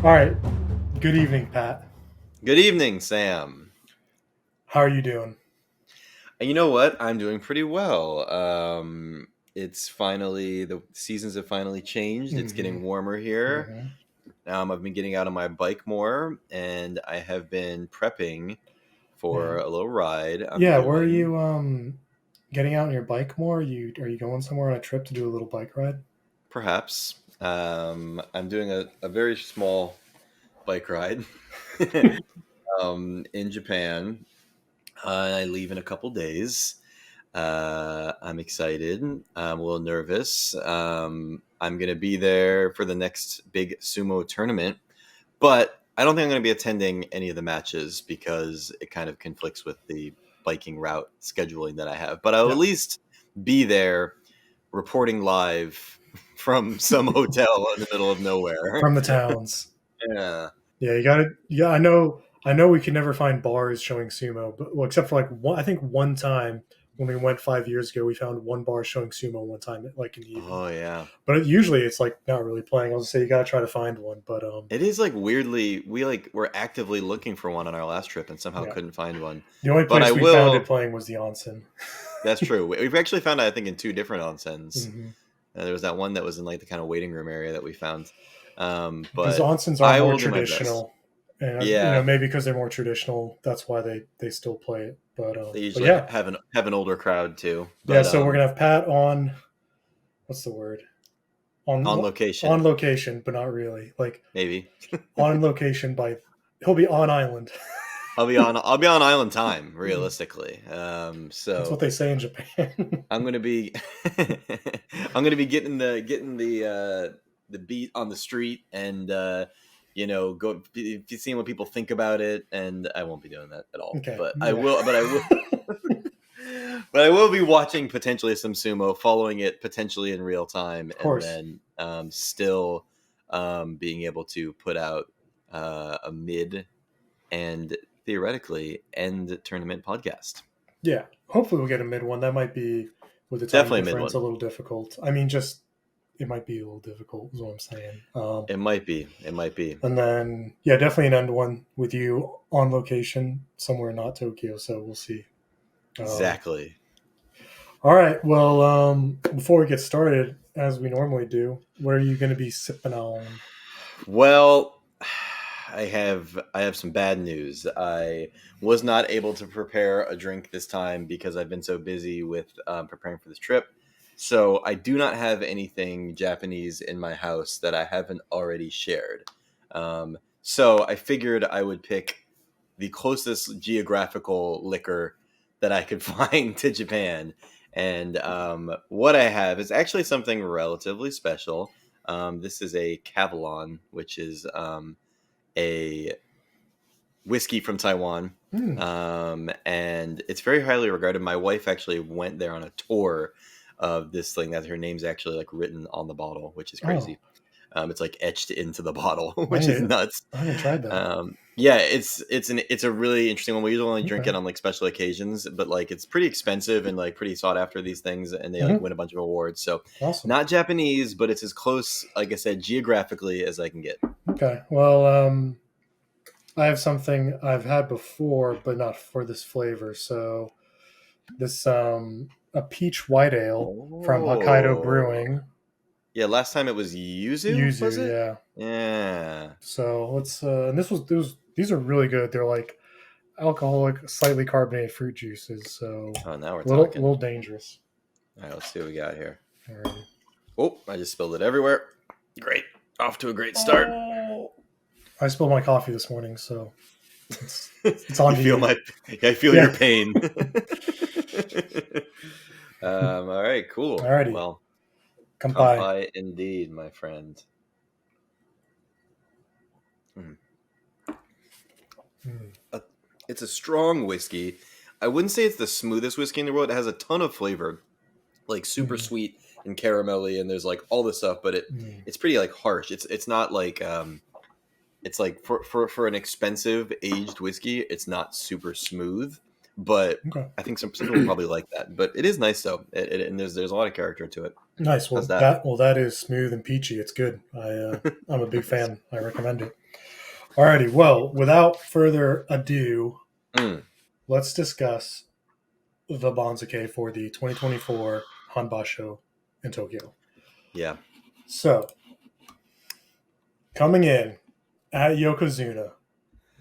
All right. Good evening, Pat. Good evening, Sam. How are you doing? You know what? I'm doing pretty well. It's finally the seasons have finally changed. It's Mm-hmm. getting warmer here. Mm-hmm. I've been getting out on my bike more, and I have been prepping for Yeah. a little ride I'm Yeah. Where are doing. you getting out on your bike more? Are you going somewhere on a trip to do a little bike ride? Perhaps I'm doing a very small bike ride in Japan. I leave in a couple days. I'm excited. I'm a little nervous. I'm going to be there for the next big sumo tournament, but I don't think I'm going to be attending any of the matches because it kind of conflicts with the biking route scheduling that I have. But I'll at Yeah. least be there reporting live from some hotel in the middle of nowhere. From the towns. Yeah. Yeah, you got it. Yeah, I know. I know we can never find bars showing sumo, but well, except for like one. I think one time when we went 5 years ago, we found one bar showing sumo one time, like in the evening. Oh, yeah. But usually it's like not really playing. I'll just say you got to try to find one. But It is like weirdly, were actively looking for one on our last trip and somehow yeah, couldn't find one. the only But I place we found it will. playing was the onsen. That's true. We've actually found it, I think, in two different onsens. Mm-hmm. There was that one that was in like the kind of waiting room area that we found. Because But onsens are I more will do my best. traditional, and Yeah, maybe because they're more traditional, that's why they still play it. they But usually yeah, have an older crowd too. yeah. But So we're gonna have Pat on. What's the word? on On location, location, but not really. Like maybe on location by he'll be on island. I'll be on island time Mm. realistically. That's what So they say in Japan. I'm gonna be I'm gonna be getting the beat on the street and go be seeing what people think about it, and I won't be doing that at all. Okay, But I yeah, will. But I will. But I will be watching potentially some sumo, following it potentially in real time, of and course. then still being able to put out a mid and theoretically end tournament podcast. Yeah, hopefully we'll get a mid one. That might be with the time Definitely a mid difference a one. little difficult. I mean, just it might be a little difficult. Is what I'm saying. It might be. It might be. And then, yeah, definitely an end one with you on location somewhere not Tokyo. So we'll see. Um, Exactly. all right. Well, before we get started, as we normally do, what are you going to be sipping on? Well, I have some bad news. I was not able to prepare a drink this time because I've been so busy with preparing for this trip. So I do not have anything Japanese in my house that I haven't already shared. So I figured I would pick the closest geographical liquor that I could find to Japan. And what I have is actually something relatively special. This is a Cavalon, which is a whiskey from Taiwan. Hmm. And it's very highly regarded. My wife actually went there on a tour of this thing that her name's actually like written on the bottle, which is Oh, crazy. It's like etched into the bottle, I which is need. nuts. I haven't tried that. Yeah, it's a really interesting one. We usually only drink Okay. it on like special occasions, but like it's pretty expensive and like pretty sought after these things, and they like Hmm. win a bunch of awards. So Awesome. not Japanese, but it's as close, like I said, geographically as I can get. Okay. Well, I have something I've had before, but not for this flavor. So this a peach white ale from Hokkaido Oh, Brewing. yeah. Last time it was yuzu, was Yuzu, it? yeah. Yeah. So let's and these are really good. They're like alcoholic, slightly carbonated fruit juices. So Oh, now we're little talking. dangerous. All right, let's see what we got here. Alrighty. Oh, I just spilled it everywhere. Great. Off to a great start. Oh, I spilled my coffee this morning, so it's on You to feel you. my, I feel your Yeah. pain. All right, cool. Alrighty. Well, Kampai. kampai indeed, my friend. Mm. Mm. Uh, it's a strong whiskey. I wouldn't say it's the smoothest whiskey in the world. It has a ton of flavor, like super Mm. sweet and caramelly, and there's like all this stuff, but Mm. it's pretty like harsh. It's not like it's like for an expensive aged whiskey, it's not super smooth, but Okay. I think some people probably like that. But it is nice though, and there's a lot of character to it. Nice. How's Well, that? that is smooth and peachy. It's good. I'm a big fan. I recommend it. Alrighty. Well, without further ado, Mm, let's discuss the Banzuke for the 2024 Honbasho in Tokyo. yeah. So, coming in at Yokozuna,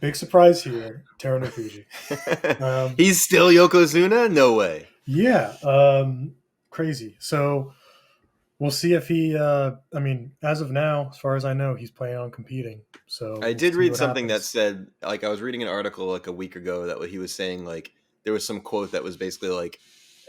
big surprise here, Teruno Fuji. Um, He's still Yokozuna? No way. yeah, crazy. So we'll see if he. I mean, as of now, as far as I know, he's planning on competing. So I we'll did see read what something that happens. said, like, I was reading an article like a week ago that he was saying, like, there was some quote that was basically like,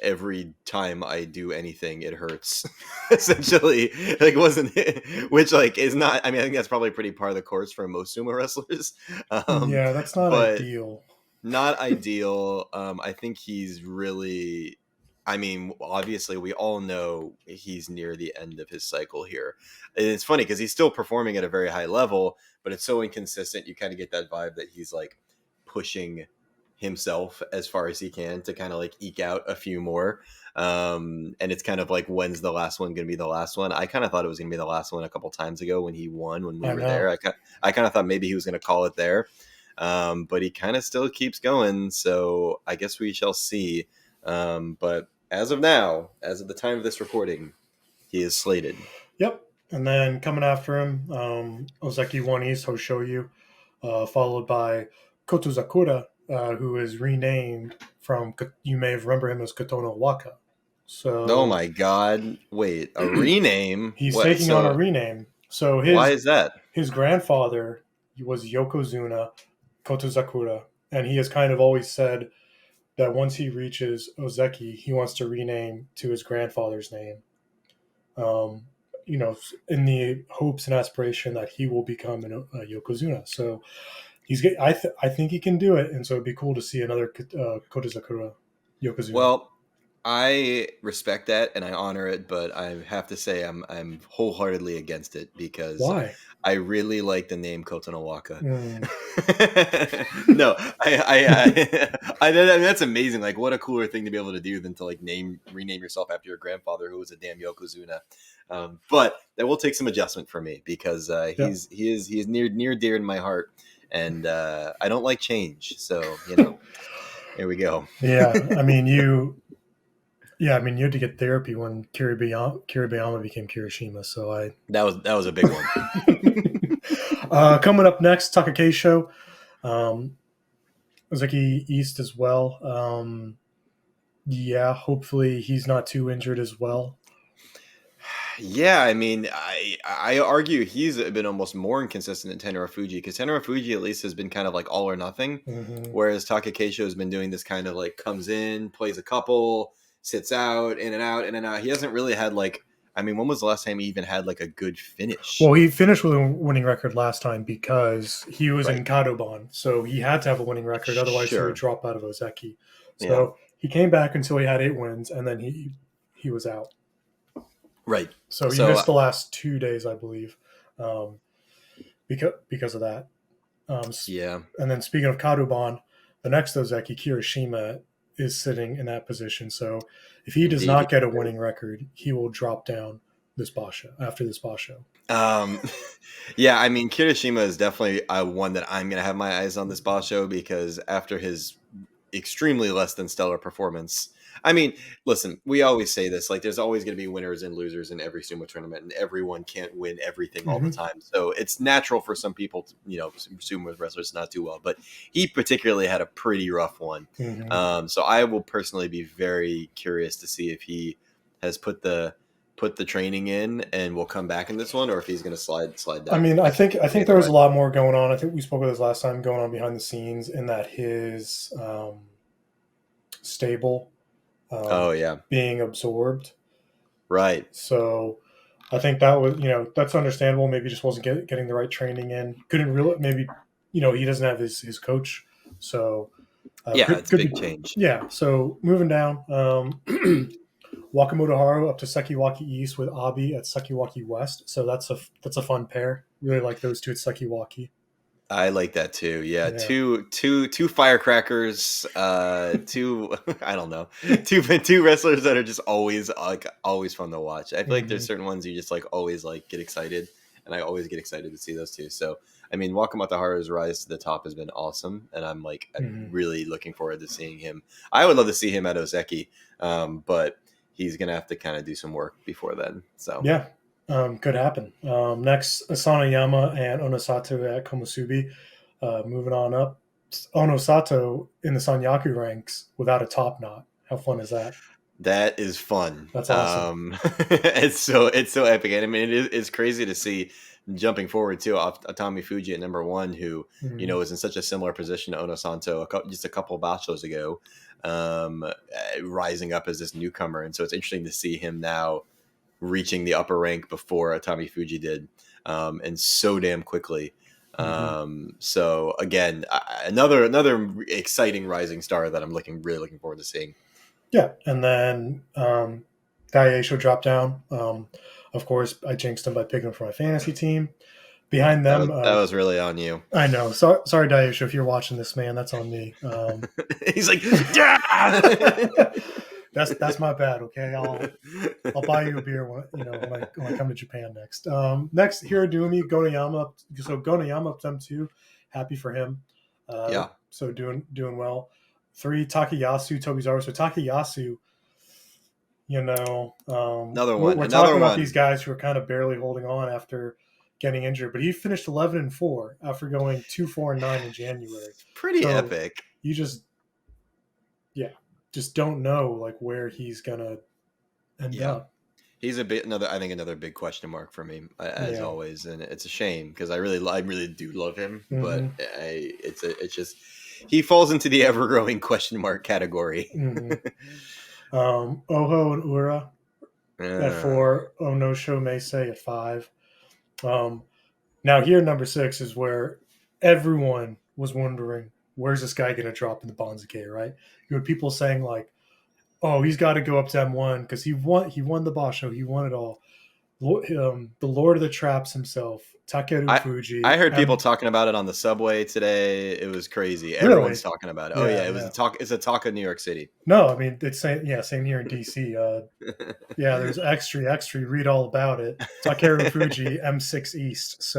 every time I do anything, it hurts. Essentially, like, wasn't it? Which, like, is not, I mean, I think that's probably pretty par of the course for most sumo wrestlers. Um, Yeah, that's not but ideal. not ideal. I think he's really. I mean, obviously, we all know he's near the end of his cycle here. And it's funny because he's still performing at a very high level, but it's so inconsistent. You kind of get that vibe that he's like pushing himself as far as he can to kind of like eke out a few more. And it's kind of like, when's the last one going to be the last one? I kind of thought it was going to be the last one a couple times ago when he won when we I were there. know. I kind of thought maybe he was going to call it there, but he kind of still keeps going. So I guess we shall see. But as of now, as of the time of this recording, he is slated. Yep. And then coming after him, Ozeki One East Hoshoyu, followed by Kotuzakura, who is renamed from, you may remember him as Kotono Waka. Oh So my God! Wait, a rename? he's What? taking on a So rename. So why is that? his grandfather was Yokozuna Kotuzakura, and he has kind of always said that once he reaches Ozeki, he wants to rename to his grandfather's name. Um, you know, in the hopes and aspiration that he will become a Yokozuna. So I think he can do it, and so it'd be cool to see another Kotuzakura Yokozuna. Well, I respect that and I honor it, but I have to say I'm wholeheartedly against it because Why? I really like the name Kotonowaka. Mm. No, I mean, that's amazing. Like, what a cooler thing to be able to do than to like rename yourself after your grandfather who was a damn yokozuna. But that will take some adjustment for me because Yeah. he is near dear in my heart, and I don't like change. So you know, here we go. Yeah. I mean, you. Yeah, I mean, you had to get therapy when Kiribayama became Kirishima. So I. That was a big one. Coming up next, Takakeisho, um, Ozeki East as well. Yeah, hopefully he's not too injured as well. Yeah, I mean, I argue he's been almost more inconsistent than Tenora Fuji because Tenora Fuji at least has been kind of like all or nothing, Mm-hmm. whereas Takakeisho has been doing this kind of like comes in, plays a couple, sits out, in and out, in and out. He hasn't really had like, I mean, when was the last time he even had like a good finish? Well, he finished with a winning record last time because he was in Right. Kadoban, so he had to have a winning record. Otherwise, he would Sure. drop out of Ozeki. Yeah. So he came back until he had 8 wins, and then he was out. Right. So he So missed the last 2 days, I believe, because of that. yeah, And then speaking of Kadoban, the next Ozeki, Kirishima, is sitting in that position. So if he does indeed. not get a winning record, he will drop down this Basho after this Basho. Um, yeah, I mean, Kirishima is definitely one that I'm going to have my eyes on this boss show because after his extremely less than stellar performance, I mean, listen, we always say this, like, there's always going to be winners and losers in every sumo tournament, and everyone can't win everything all the Mm-hmm. time. So it's natural for some people, to, you know, sumo wrestlers not do well, but he particularly had a pretty rough one. Mm-hmm. So I will personally be very curious to see if he has put the training in and will come back in this one, or if he's going to slide I down. mean, I think Either there was way. a lot more going on. I think we spoke of this last time, going on behind the scenes, in that his stable Oh yeah, being absorbed. right. So I think that was, that's understandable. Maybe he just wasn't getting the right training in. Couldn't really, maybe, he doesn't have his coach. So Yeah, it's a could big be, change. yeah. So moving down, Wakamoto Haru up to Sekiwaki East with Abi at Sekiwaki West. So that's a fun pair. Really like those two at Sekiwaki. I like that too. Yeah, Yeah. two firecrackers. Two I don't know. Two wrestlers that are just always like always fun to watch. I feel like there's Hmm. certain ones you just like always like get excited, and I always get excited to see those two. So I mean, Wakamotoharu's rise to the top has been awesome, and I'm Hmm. really looking forward to seeing him. I would love to see him at Ozeki, but he's gonna have to kind of do some work before then. So Yeah. Could happen. Next, Asano Yama and Onosato at Komusubi. Moving on up, Onosato in the Sanyaku ranks without a top knot. How fun is that? that is fun. That's awesome. It's so epic. And I mean, it's crazy to see jumping forward too. Atami Fuji at number one, who Hmm. was in such a similar position to Ono Santo just a couple of bachos ago, rising up as this newcomer. And so it's interesting to see him now reaching the upper rank before Atami Fuji did, and so damn quickly. Hmm. So again, another exciting rising star that I'm really looking forward to seeing. Yeah, and then Daieisho dropped down. Of course, I jinxed him by picking him for my fantasy team. Behind them, That was really on you. I know. Sorry, Daieisho, if you're watching this, man, that's on me. He's like, yeah. That's my bad. Okay, I'll buy you a beer when I come to Japan next. Next, Hirodumi Gonayama. So Gonayama up them too. Happy for him. Yeah, So doing well. Three Takayasu Tobizaru. So Takayasu, another we're, one, we're another talking about these one. guys who are kind of barely holding on after getting injured, but he finished 11-4 after going 2-4-9 in January. Pretty So epic. you yeah, just don't know like where he's gonna end Yeah, up. he's I think another big question mark for me, as Yeah. always, and it's a shame because I really do love him, but Hmm. it's just he falls into the ever growing question mark category. Hmm. Oho and Ura at uh, 4. Onosho Meisei at 5. Um, Now here, number 6 is where everyone was wondering where's this guy going to drop in the Banzuke, right? You had people saying like, "Oh, he's got to go up to M1 because he won the Basho, he won it all." The Lord of the Traps himself, Takeru I I Fuji. heard people talking about it on the subway today. It was crazy. Everyone's Really? talking about it. Oh Yeah, yeah, it was yeah. a talk. It's a talk of New York City. No, I mean it's same. Yeah, same here in DC. Yeah, there's extra. Read all about it. Takeru Fuji, M6 East.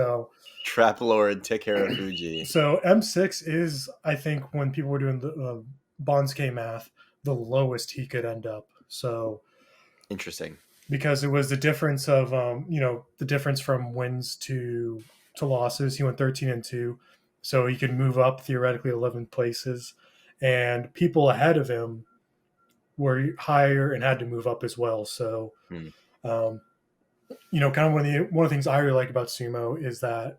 Trap Lord Takara Fuji. So M6 is, I think, when people were doing the Bonds-K math, the lowest he could end up. So Interesting. because it was the difference of the difference from wins to losses. He went 13-2, so he could move up theoretically 11 places, and people ahead of him were higher and had to move up as well. So Hmm. um, kind of one of the things I really like about sumo is that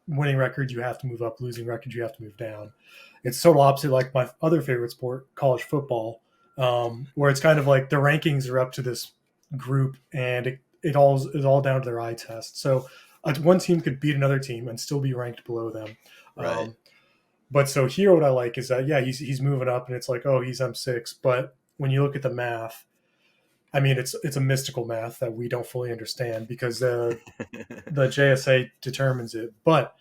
winning record you have to move up, losing record you have to move down. It's total opposite like my other favorite sport, college football, where it's kind of like the rankings are up to this group and it all is all down to their eye test. So one team could beat another team and still be ranked below them. Right. But so here, what I like is that he's moving up and it's like, oh, he's M6, but when you look at the math, I mean it's a mystical math that we don't fully understand because the JSA determines it, but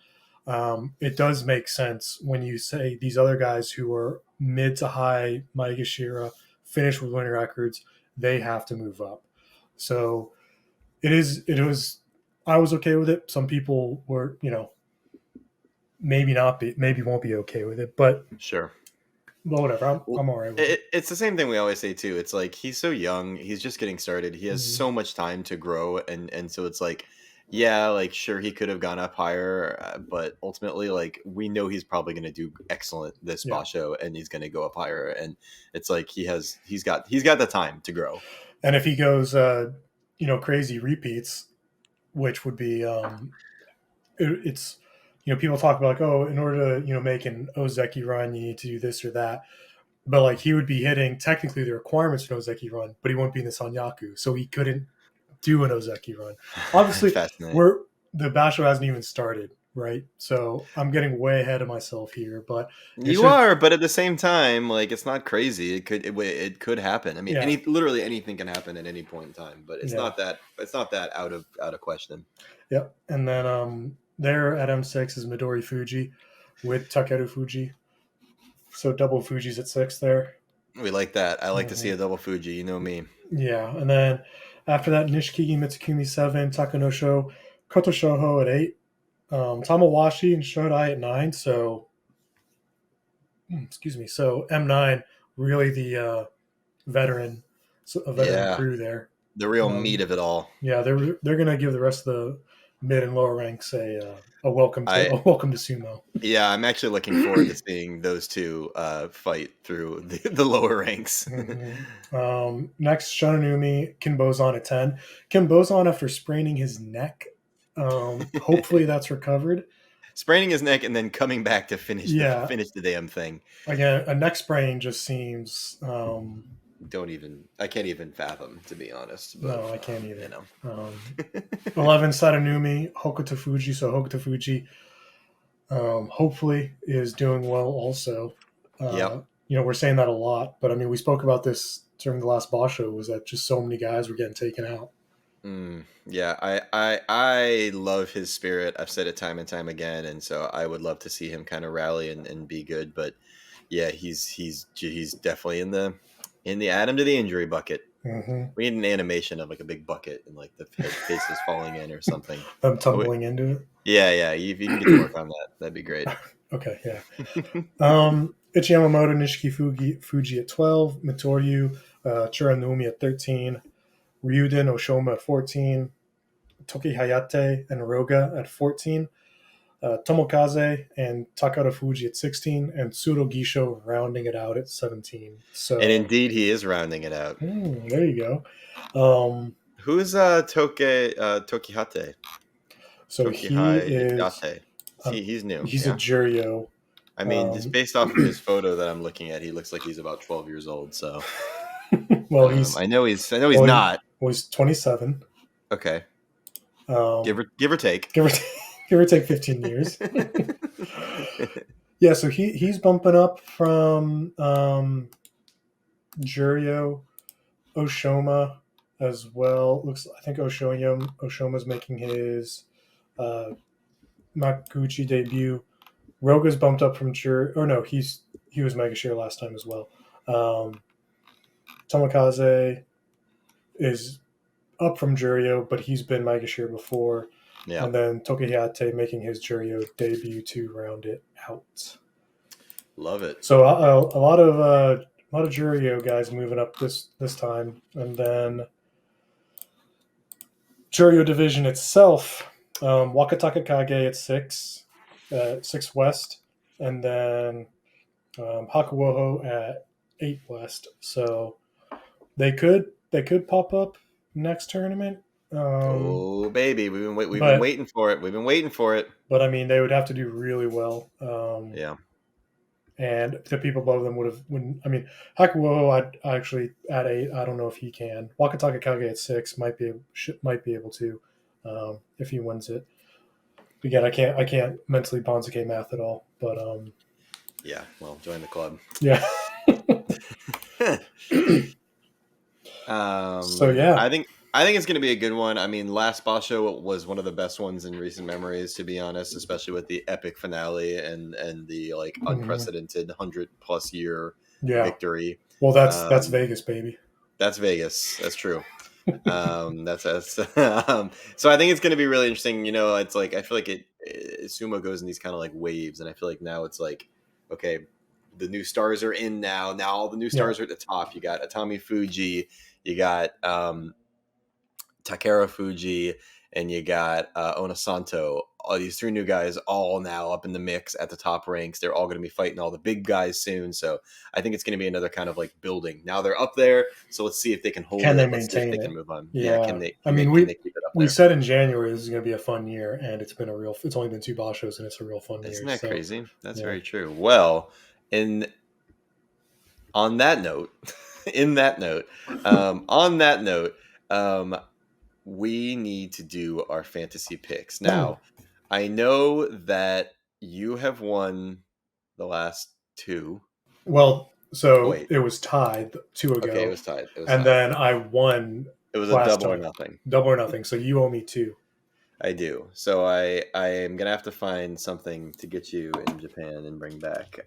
it does make sense when you say these other guys who are mid to high Maegashira finish with winning records, they have to move up. So it was I was okay with it. Some people were, maybe won't be okay with it, but Sure. whatever. I'm Well, I'm all right with it. it's the same thing we always say too. It's like he's so young, he's just getting started. He has Mhm. so much time to grow, and so it's like, yeah, like sure he could have gone up higher, but ultimately, like we know he's probably going to do excellent this Yeah. basho, and he's going to go up higher. And it's like he's got the time to grow. And if he goes crazy repeats, which would be it's people talk about like, oh, in order to make an Ozeki run you need to do this or that, but like he would be hitting technically the requirements for an Ozeki run, but he won't be in the Sanyaku, so he couldn't do an Ozeki run. Obviously, Fascinating. the Basho hasn't even started, right? So I'm getting way ahead of myself here, but it's You just are, but at the same time, like it's not crazy. It could happen. I mean, yeah, literally anything can happen at any point in time. But it's yeah, not that out of question. yep. And then There at M6 is Midori Fuji with Takeru Fuji. So double Fuji's at 6 there. We like that. I like to see Hmm. a double Fuji. You know me. Yeah, and then after that, Nishikigi Mitsukumi 7, Takanosho, Koto Shoho at 8, Tamawashi and Shodai at 9. So, excuse me. So M9 really the veteran, so a veteran Yeah, crew there. the real meat Um, of it all. yeah, they're gonna give the rest of the mid and lower ranks a welcome to I sumo. Yeah, I'm actually looking forward to seeing those two fight through the lower ranks. Next, Shononumi Kinbozan at 10. Kinbozan after spraining his neck. Hopefully that's recovered. Spraining his neck and then coming back to Yeah, finish the damn thing. again, a neck sprain just seems Don't even I can't even fathom, to be honest. But no, I can't you either. know, 11 Sadanumi Hokuto Fuji. So Hokuto Fuji hopefully is doing well also. yep. We're saying that a lot, but I mean, we spoke about this during the last Basho, was that just so many guys were getting taken out. Yeah, I love his spirit. I've said it time and time again, and so I would love to see him kind of rally and be good. But yeah, he's definitely in the add him to the injury bucket. Mm-hmm. We need an animation of like a big bucket and like the head faces falling in or something. Them Oh, tumbling into it. yeah, yeah. If you can get to work on that, that'd be great. Okay, yeah. Ichi Yamamoto, Fuji at 12, Mitoryu, Chiranumi at 13, Ryuden Oshoma at 14, Toki Hayate and Roga at 14, Tomokaze and Takara Fuji at 16, and Tsuro Gisho rounding it out at 17. And So, indeed, he is rounding it out. there you go. Who's Tokihate? So he is, Tokihayate. um, He's new. he's a Yeah. Juryo. I mean, just Um, based off of his photo that I'm looking at, he looks like he's about 12 years old. So well, he's I know he's well, not. he's 27. Okay, Um, give or take. give or take, give or take 15 years. Yeah, so he's bumping up from Juryo Oshoma as well. Looks, I think Oshoma's making his uh, Makuuchi debut. Roga's bumped up from or no, he was Mega Share last time as well. Tomokaze is up from Juryo, but he's been Mega Share before. Yeah, And then Tokihate making his Juryo debut to round it out. love it. So a lot of Juryo guys moving up this time, and then Juryo division itself, Wakataka Kage at 6 West, and then Hakuoho at 8 West. So they could pop up next tournament. Oh baby, we've been But waiting for it. We've been waiting for it. but I mean, they would have to do really well. Yeah, And the people above them wouldn't. I mean, Hakuo, I actually at 8. I don't know if he can. Wakataka Kage at 6 might be able to, if he wins it. Again, I can't mentally Banzuke math at all, but yeah. Well, join the club. yeah. So yeah, I think it's going to be a good one. I mean, last Basho was one of the best ones in recent memories, to be honest, especially with the epic finale and the like mhm. unprecedented 100+ year Yeah. victory. Well, that's Um, Vegas, baby. that's Vegas. That's true. That's so I think it's going to be really interesting. You know, it's like I feel like sumo goes in these kind of like waves, and I feel like now it's like okay, the new stars are in now. Now all the new Yeah. stars are at the top. You got Atami Fuji, you got Takara Fuji, and you got Onasanto. All these three new guys, all now up in the mix at the top ranks. They're all going to be fighting all the big guys soon. So I think it's going to be another kind of like building. Now they're up there, so let's see if they can hold Can they it. Let's see if maintain they can it? move on. Yeah, Yeah. I can mean, they keep it up we there? said in January this is going to be a fun year, and it's only been 2 Bashos, and it's a real fun Isn't year. that So crazy? That's yeah. very true. Well, in on that note, in that note, on that note, um, we need to do our fantasy picks. Now, I know that you have won the last two. Well, Oh, so wait. it was tied 2 Okay, it ago, was tied. It was and tied. then I won It was a last double or time, nothing. double or nothing. So you owe me 2. I do. So I am gonna have to find something to get you in Japan and bring back.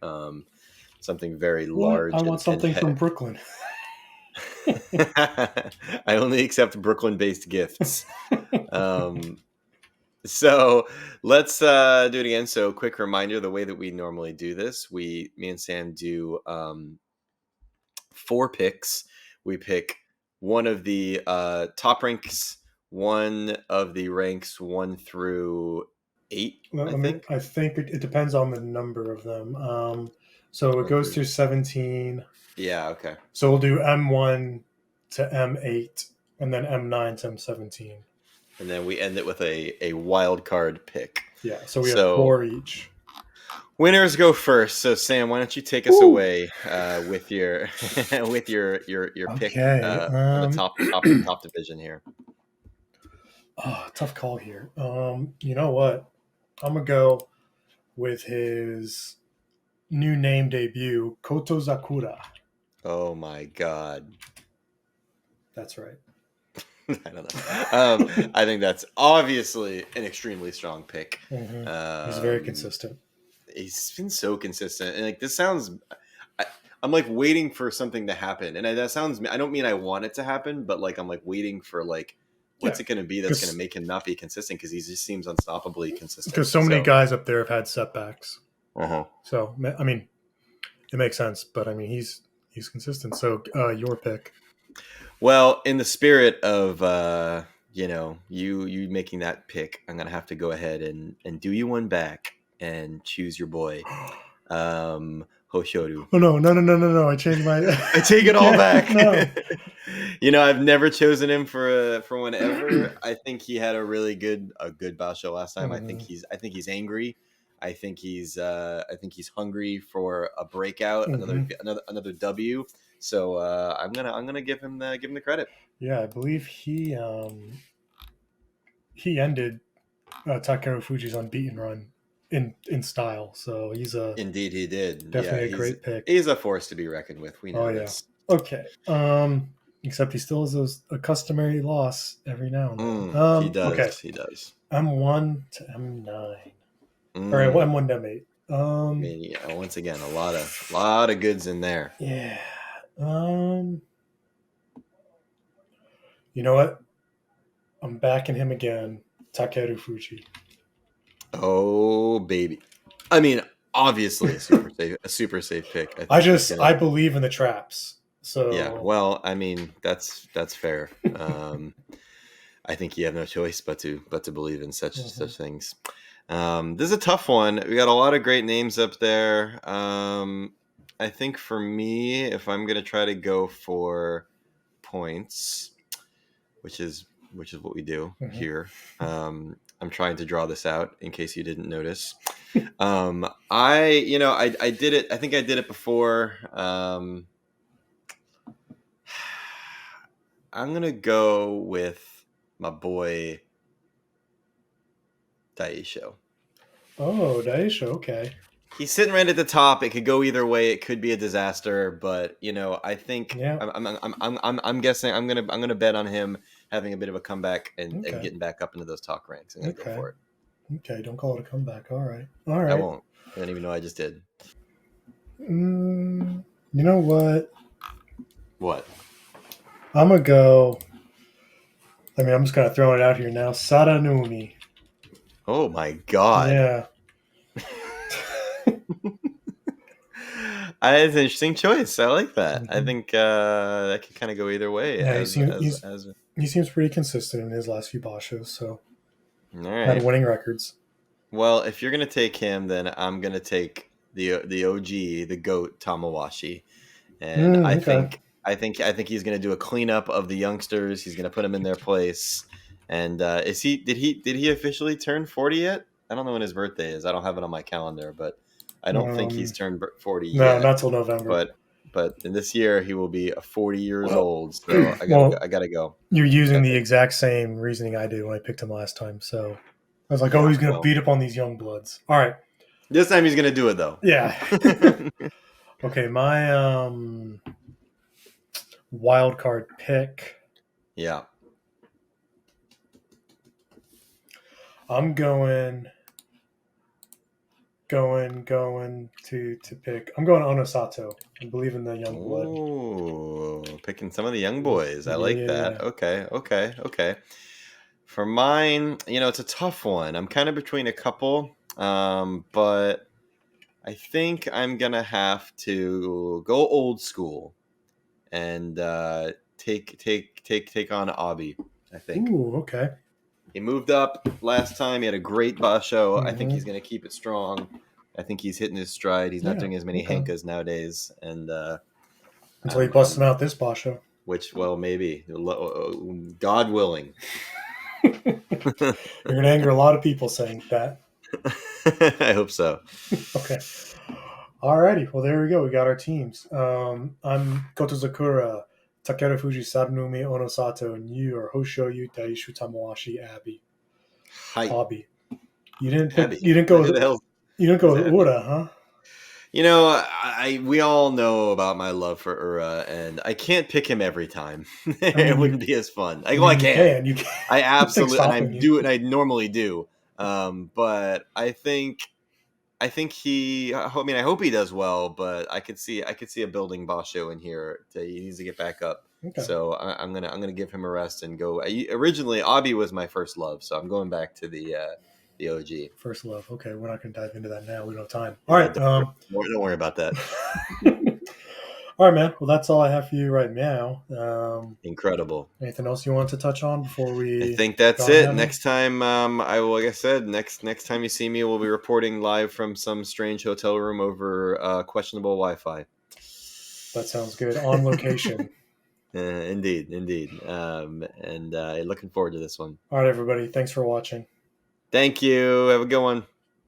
Something very What? I large want and something from Brooklyn. I only accept Brooklyn-based gifts. Um, so let's do it again. So, quick reminder: the way that we normally do this, me and Sam do four picks. We pick one of the top ranks, one of the ranks 1 through 8. Well, I I mean, think I think it depends on the number of them. So it one goes through. through 17. Yeah. Okay. So we'll do M1 to M8, and then M9 to M17. And then we end it with a wild card pick. Yeah. So we have So four each. winners go first. So Sam, why don't you take us Woo! away with your with your pick Okay. for the top division here? Oh, tough call here. You know what? I'm gonna go with his new name debut, Koto Zakura. Oh my god. That's right. I don't know. I think that's obviously an extremely strong pick. hmm He's very Um, consistent. he's been so consistent, and like this sounds. I, I'm like waiting for something to happen, and that sounds. I don't mean I want it to happen, but like I'm like waiting for like Yeah, what's it going to be that's going to because make him not be consistent because he just seems unstoppably consistent. so many So, guys up there have had setbacks. uh-huh. So I mean, it makes sense, but I mean, he's consistent. So your pick. Well, in the spirit of you making that pick, I'm gonna have to go ahead and do you one back and choose your boy, Hoshoru. Oh no! I changed my. I take You it all can't. back. No. I've never chosen him for one ever. I think he had a good basho last time. hmm I think he's angry. I think he's hungry for a breakout, hmm another W. So I'm gonna give him the credit. Yeah, I believe he ended Takeru Fuji's unbeaten run in style. So he's a Indeed, he did. Yeah, definitely a he's great pick. he's a force to be reckoned with. We Oh know yeah. this. Okay. Except he still has a customary loss every now and then. He Okay. does. He does. M1 to M9. All right. Well, Mm. M1 to M8. I mean, yeah, once again, a lot of goods in there. Yeah. Um. You know what? I'm backing him again. Takeru Fuji. Oh baby. I mean, obviously a super safe pick. I I think he's just gonna. I believe in the traps. Yeah. So. Well, I mean, that's fair. I think you have no choice but to believe in such Mhm. things. This is a tough one. We got a lot of great names up there. I think for me, if I'm gonna try to go for points, which is what we do Mhm. here. I'm trying to draw this out in case you didn't notice. I did it. I think I did it before. I'm gonna go with my boy Daisho. Oh, Daisha. Okay. He's sitting right at the top. It could go either way. It could be a disaster, but I think Yeah. I'm guessing I'm gonna bet on him having a bit of a comeback and Okay. getting back up into those top ranks. I'm gonna go Okay. for it. Okay. Don't call it a comeback. All right. All I right. won't. I don't even know I just did. You know what? What? I'm gonna go. I mean, I'm just kind of throwing it out here now. Saranumi. Oh my god. Yeah. It's an interesting choice. I like that. I hmm think that could kind of go either way. Yeah. As as as He seems pretty consistent in his last few bashos. So all had right. winning records. Well, if you're gonna take him, then I'm gonna take the OG, the goat Tamawashi, and I Okay. think I think he's gonna do a cleanup of the youngsters. He's gonna put them in their place. And did he officially turn 40 yet? I don't know when his birthday is. I don't have it on my calendar, but I don't think he's Um. turned 40 No, yet. not till November. But in this year he will be 40 years Well, old. So I gotta well, I gotta go. you're using Gotta the take. exact same reasoning I did when I picked him last time. So I was like, oh, Yeah. he's gonna Well, beat up on these young bloods. All right. this time he's gonna do it though. Yeah. Okay. My wild card pick. Yeah. I'm going to pick. I'm going Onosato. I believe in the young blood. Oh, picking some of the young boys. I like that. Yeah. Okay. For mine, it's a tough one. I'm kind of between a couple, but I think I'm gonna have to go old school and take on Abi. I think Ooh. Okay. he moved up last time. He had a great basho. I think Hmm. he's gonna keep it strong. I think he's hitting his stride. He's not Yeah. doing as many Okay. henkas nowadays, and Until he I'm, busts I'm him out this basho. which well maybe God willing. You're gonna anger a lot of people saying that. I hope so. Okay. Alrighty. Well, there we go. We got our teams. I'm Kotozakura, Takeru Fuji, Sadnumi Onosato, and you are Hoshoyu Daishu Tamawashi Abby. Hi, Hobby. You didn't pick. Abby. You didn't go Who with. the hell You didn't is go with Abby? Ura, huh? We all know about my love for Ura, and I can't pick him every time. I It mean, wouldn't be as fun. I you can. can. You can. I Nothing's absolutely, and I stopping you. do it. I normally do. But I think I mean, I hope he does well. But I could see a building Basho in here. He needs to get back up. Okay. So I'm gonna give him a rest and go. Originally, Abi was my first love, so I'm going back to the OG. First love. Okay, we're not going to dive into that now. We don't have time. All Yeah, right. don't worry about that. All right, man. Well, that's all I have for you right now. Incredible. Anything else you want to touch on before I we think that's go on it. down here? Next time, I will. Like I said, next time you see me, we'll be reporting live from some strange hotel room over questionable Wi-Fi. That sounds good. On location. Indeed. And looking forward to this one. All right, everybody. Thanks for watching. Thank you. Have a good one.